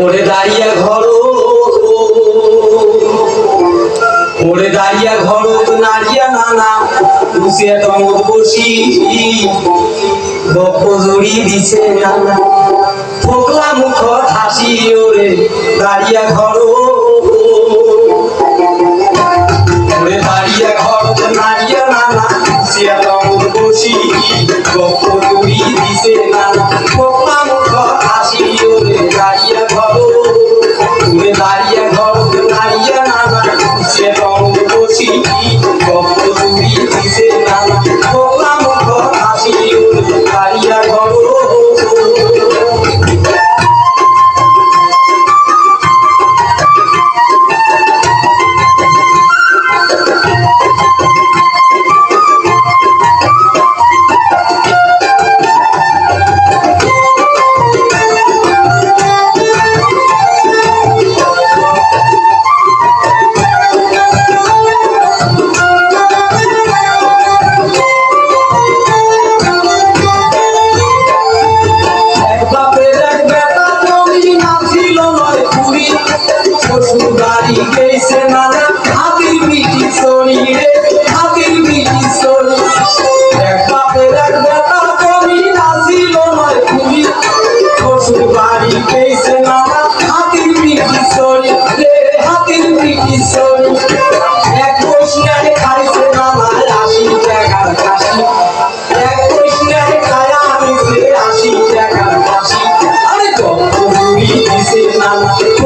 ওরে দাঁড়িয়া ঘর ওরে দাঁড়িয়া ঘর তো নাড়িয়া নানা বসিয়া তমদ বসি গপ্প জড়ি দিছে নানা ফোকলা মুখ হাসি ওরে দাঁড়িয়া ঘর ওরে দাঁড়িয়া ঘর তো নাড়িয়া নানা বসিয়া তমদ বসি গপ্প জড়ি দিছে নানা ফোকলা মুখ হাসি ওরে দাঁড়িয়া ঘর ওরে দাঁড়িয়া ঘর তো নাড়িয়া নানা বসিয়া তমদ বসি গপ্প জড়ি দিছে নানা ফোকলা মুখ হাসি ওরে দাঁড়িয়া ঘর Mama.